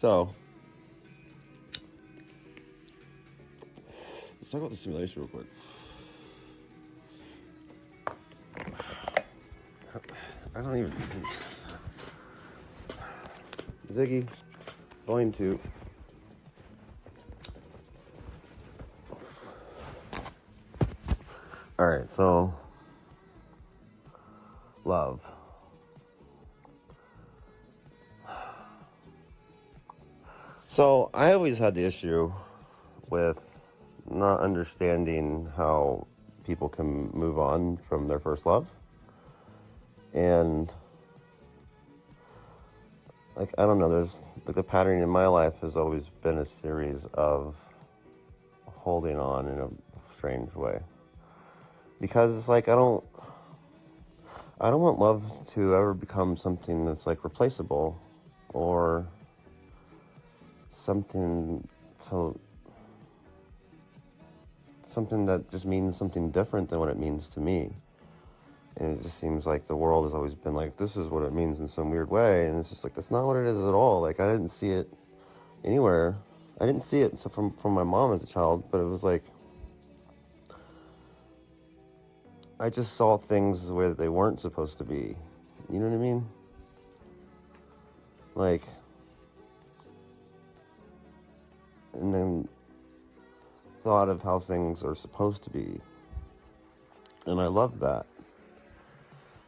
So, let's talk about the simulation real quick. I don't even... Ziggy, volume 2. Alright, so... love. So, I always had the issue with not understanding how people can move on from their first love. And, like, I don't know, there's, like, the pattern in my life has always been a series of holding on in a strange way. Because it's like, I don't want love to ever become something that's, like, replaceable, or something that just means something different than what it means to me. And it just seems like the world has always been like, this is what it means in some weird way. And it's just like, that's not what it is at all. Like, I didn't see it anywhere. I didn't see it from my mom as a child, but it was like, I just saw things the way that they weren't supposed to be. You know what I mean? Like, and then thought of how things are supposed to be. And I loved that.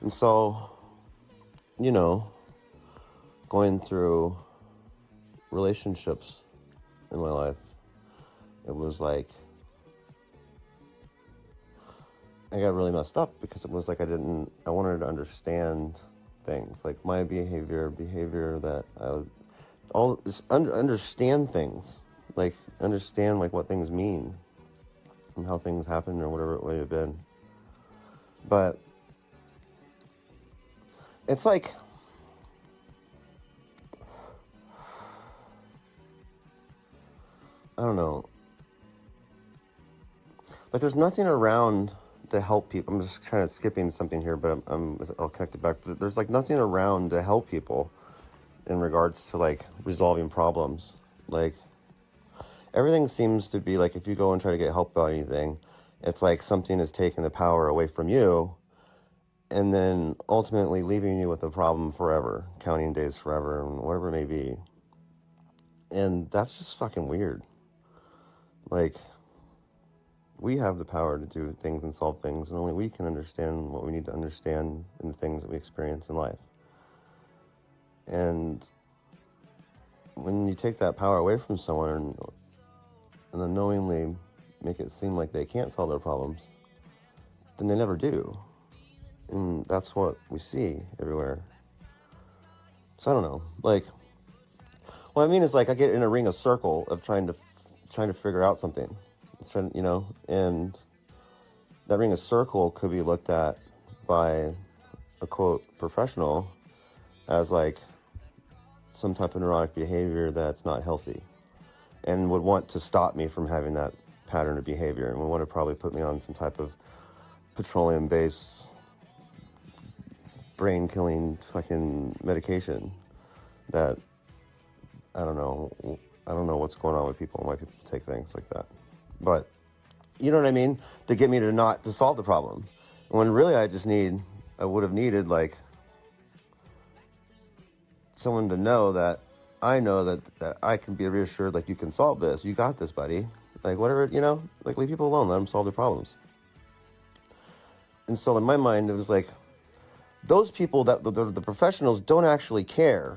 And so, you know, going through relationships in my life, it was like, I got really messed up because it was like I wanted to understand things, like my behavior that I would, understand things, like understand like what things mean and how things happen or whatever it may have been. But it's like, I don't know, like there's nothing around to help people. I'm just kind of skipping something here, but I'll connect it back. But there's like nothing around to help people in regards to like resolving problems. Like everything seems to be like, if you go and try to get help about anything, it's like something is taking the power away from you, and then ultimately leaving you with a problem forever, counting days forever, and whatever it may be. And that's just fucking weird. Like, we have the power to do things and solve things, and only we can understand what we need to understand in the things that we experience in life. And when you take that power away from someone and then knowingly make it seem like they can't solve their problems, then they never do. And that's what we see everywhere. So I don't know, like, what I mean is, like, I get in a ring of circle of trying to figure out something, you know, and that ring of circle could be looked at by a quote professional as like some type of neurotic behavior that's not healthy, and would want to stop me from having that pattern of behavior, and would want to probably put me on some type of petroleum-based brain-killing fucking medication that I don't know what's going on with people and why people take things like that. But you know what I mean? To get me to solve the problem. When really I would have needed like someone to know that I know that I can be reassured, like, you can solve this. You got this, buddy. Like, whatever, you know, like, leave people alone. Let them solve their problems. And so in my mind, it was like, those people that the professionals don't actually care.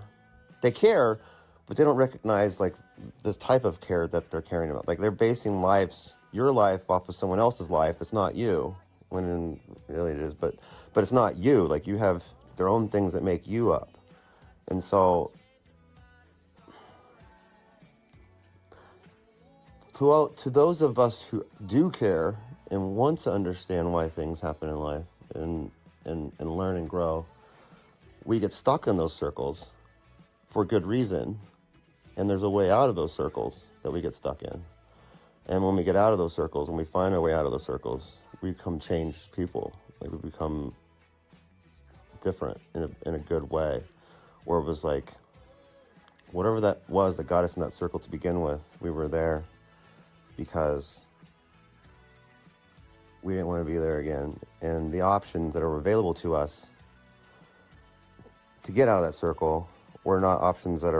They care, but they don't recognize like the type of care that they're caring about. Like, they're basing your life off of someone else's life that's not you, when really it is, but it's not you. Like, you have their own things that make you up. And so to those of us who do care and want to understand why things happen in life and learn and grow, we get stuck in those circles for good reason. And there's a way out of those circles that we get stuck in. And when we get out of those circles and we find our way out of those circles, we become changed people. Like, we become different in a good way. Where it was like, whatever that was that got us in that circle to begin with, we were there because we didn't want to be there again. And the options that are available to us to get out of that circle were not options that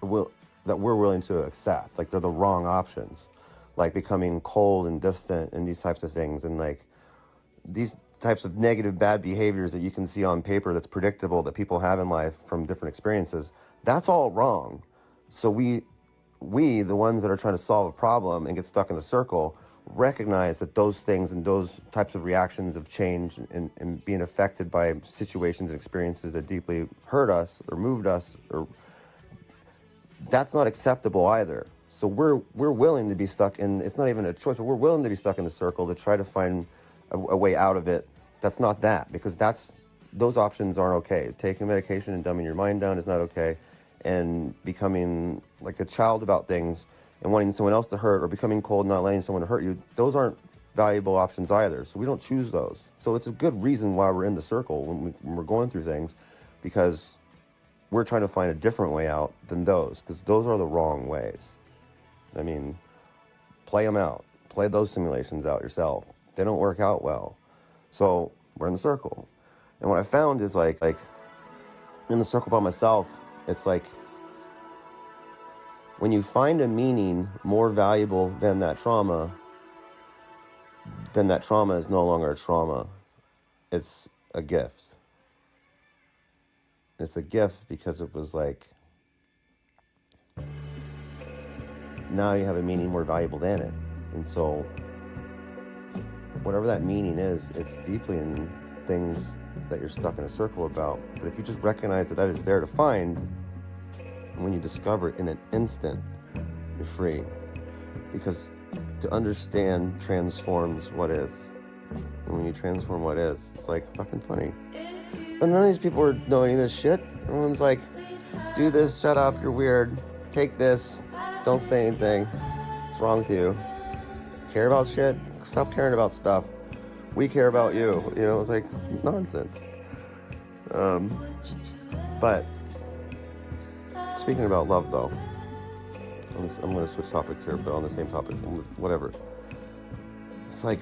we're willing to accept. Like, they're the wrong options, like becoming cold and distant and these types of things, and like these types of negative bad behaviors that you can see on paper that's predictable that people have in life from different experiences. That's all wrong. So we the ones that are trying to solve a problem and get stuck in a circle, recognize that those things and those types of reactions of change and being affected by situations and experiences that deeply hurt us or moved us, or that's not acceptable either. So we're willing to be stuck in, it's not even a choice, but we're willing to be stuck in the circle to try to find a way out of it. That's not that, because those options aren't okay. Taking medication and dumbing your mind down is not okay. And becoming like a child about things and wanting someone else to hurt, or becoming cold and not letting someone hurt you, those aren't valuable options either. So we don't choose those. So it's a good reason why we're in the circle when we're going through things, because we're trying to find a different way out than those, because those are the wrong ways. I mean, play them out. Play those simulations out yourself. They don't work out well. So we're in the circle. And what I found is like in the circle by myself, it's like when you find a meaning more valuable than that trauma, then that trauma is no longer a trauma. It's a gift. It's a gift because it was like, now you have a meaning more valuable than it. And so whatever that meaning is, it's deeply in things that you're stuck in a circle about. But if you just recognize that is there to find, and when you discover it in an instant, you're free. Because to understand transforms what is. And when you transform what is, it's like fucking funny. But none of these people are knowing any of this shit. Everyone's like, do this, shut up, you're weird. Take this, don't say anything. What's wrong with you? Care about shit? Stop caring about stuff. We care about you. You know, it's like nonsense. But speaking about love, though, I'm going to switch topics here, but on the same topic, whatever. It's like,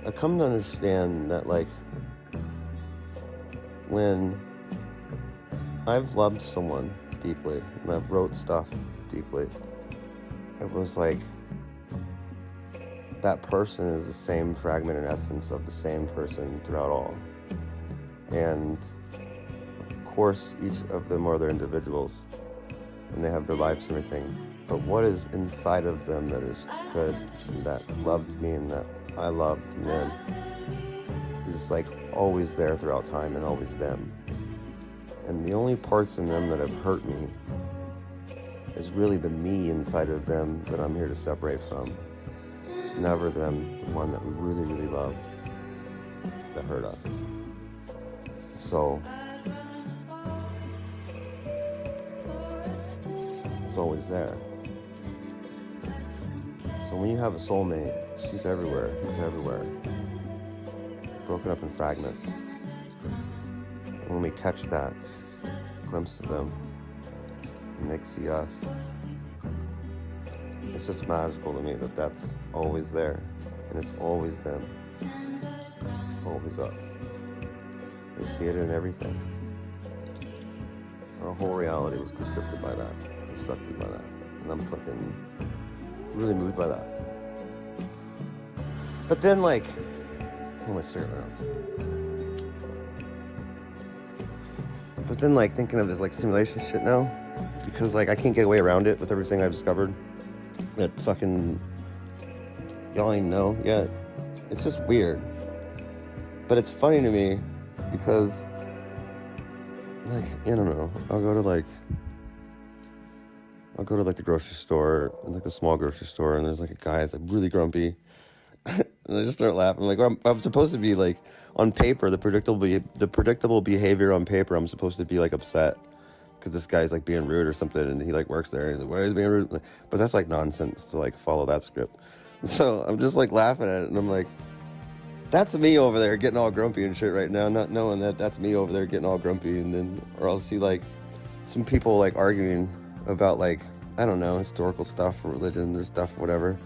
I've come to understand that, like, when I've loved someone deeply, and I've wrote stuff deeply, it was like, that person is the same fragment and essence of the same person throughout all. And of course, each of them are their individuals, and they have their lives and everything. But what is inside of them that is good, and that loved me, and that I loved them, is like always there throughout time and always them. And the only parts in them that have hurt me is really the me inside of them that I'm here to separate from. It's never them, the one that we really, really love, that hurt us. So it's always there. So when you have a soulmate, she's everywhere, he's everywhere, broken up in fragments. And when we catch that glimpse of them, and they can see us, it's just magical to me that that's always there, and it's always them, it's always us. We see it in everything. Our whole reality was constructed by that, and I'm fucking really moved by that. But then, like, what am I staring around? But then, like, thinking of this, like, simulation shit now, because, like, I can't get away around it with everything I've discovered. That fucking, y'all ain't know yet. It's just weird. But it's funny to me because, like, I don't know, I'll go to the grocery store, like the small grocery store, and there's like a guy that's like really grumpy. And I just start laughing. Like, I'm supposed to be like, on paper, the predictable behavior on paper, I'm supposed to be like upset because this guy's like being rude or something, and he like works there, and he's like, why is he being rude? But that's like nonsense to like follow that script. So I'm just like laughing at it, and I'm like, That's me over there getting all grumpy and shit right now, not knowing that that's me over there getting all grumpy. And then, or I'll see like some people like arguing about like, I don't know, historical stuff or religion or stuff, whatever.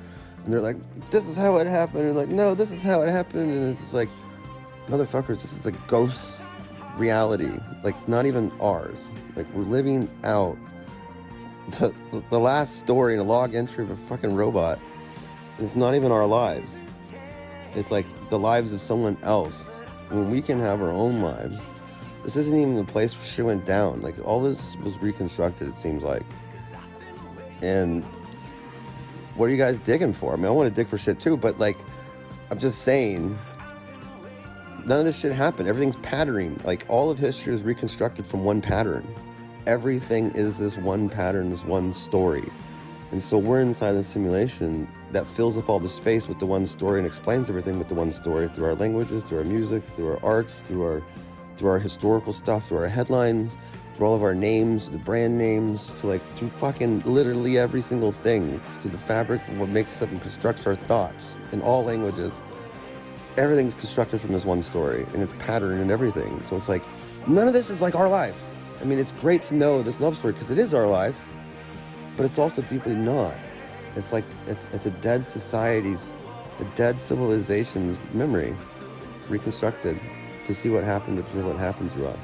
And they're like, this is how it happened. And like, no, this is how it happened. And it's just like, motherfuckers, this is a ghost reality. Like, it's not even ours. Like, we're living out the last story in a log entry of a fucking robot. And it's not even our lives. It's like the lives of someone else. When we can have our own lives. This isn't even the place where shit went down. Like, all this was reconstructed, it seems like. And what are you guys digging for? I mean, I want to dig for shit too, but like, I'm just saying, none of this shit happened. Everything's patterning. Like, all of history is reconstructed from one pattern. Everything is this one pattern, this one story. And so we're inside the simulation that fills up all the space with the one story and explains everything with the one story through our languages, through our music, through our arts, through our historical stuff, through our headlines, through all of our names, the brand names, to like, through fucking literally every single thing, to the fabric of what makes us up and constructs our thoughts in all languages. Everything's constructed from this one story, and it's patterned and everything. So it's like, none of this is like our life. I mean, it's great to know this love story because it is our life, but it's also deeply not. It's like, it's a dead society's, a dead civilization's memory, reconstructed to see what happened to us.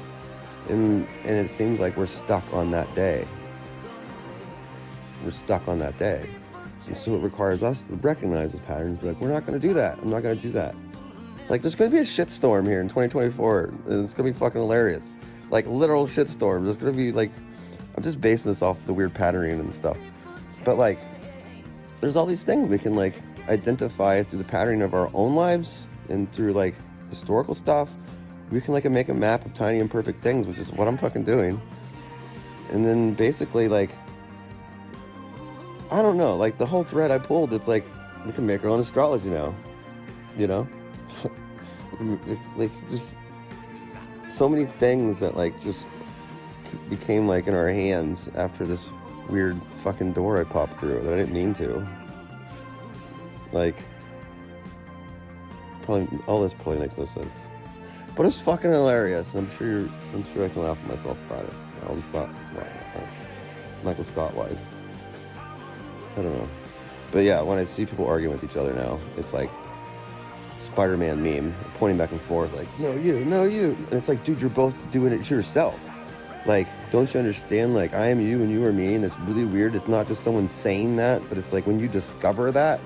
And it seems like we're stuck on that day. We're stuck on that day. And so it requires us to recognize this pattern and be like, we're not going to do that. I'm not going to do that. Like, there's going to be a shitstorm here in 2024, and it's going to be fucking hilarious. Like, literal shitstorm. There's going to be, like, I'm just basing this off the weird patterning and stuff. But, like, there's all these things we can, like, identify through the patterning of our own lives and through, like, historical stuff. We can, like, make a map of tiny imperfect things, which is what I'm fucking doing. And then basically, like, I don't know, like, the whole thread I pulled, it's like, we can make our own astrology now, you know? Like, just so many things that, like, just became, like, in our hands after this weird fucking door I popped through that I didn't mean to. Like, probably, all this probably makes no sense. But it's fucking hilarious, and I'm sure I can laugh at myself about it. Alan Scott, Michael Scott wise. I don't know. But yeah, when I see people arguing with each other now, it's like Spider-Man meme, pointing back and forth, like, no you. And it's like, dude, you're both doing it to yourself. Like, don't you understand? Like, I am you and you are me, and it's really weird. It's not just someone saying that, but it's like when you discover that,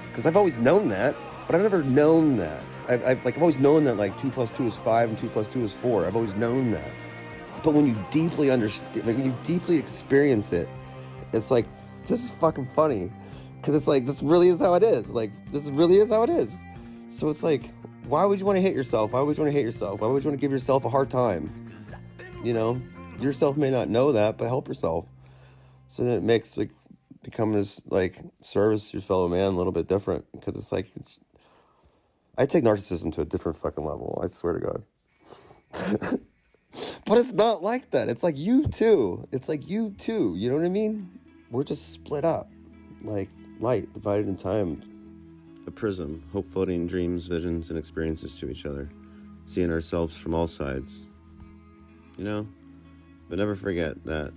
because I've always known that, but I've never known that. I've always known that, like, 2 + 2 is 5 and 2 + 2 is 4. I've always known that. But when you deeply understand, when you deeply experience it, it's like, this is fucking funny. Because it's like, this really is how it is. Like, this really is how it is. So it's like, why would you want to hate yourself? Why would you want to hate yourself? Why would you want to give yourself a hard time? You know, yourself may not know that, but help yourself. So then it makes, like, become this, like, service to your fellow man a little bit different. Because it's like, I take narcissism to a different fucking level. I swear to God. But it's not like that. It's like you too. It's like you too. You know what I mean? We're just split up. Like light divided in time. A prism, hope floating dreams, visions, and experiences to each other. Seeing ourselves from all sides. You know? But never forget that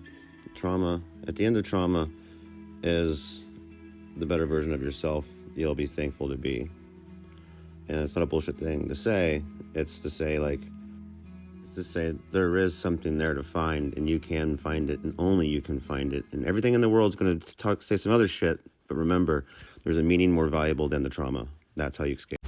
trauma, at the end of trauma, is the better version of yourself you'll be thankful to be. And it's not a bullshit thing to say. It's to say, like, there is something there to find, and you can find it, and only you can find it. And everything in the world's going to say some other shit, but remember, there's a meaning more valuable than the trauma. That's how you escape.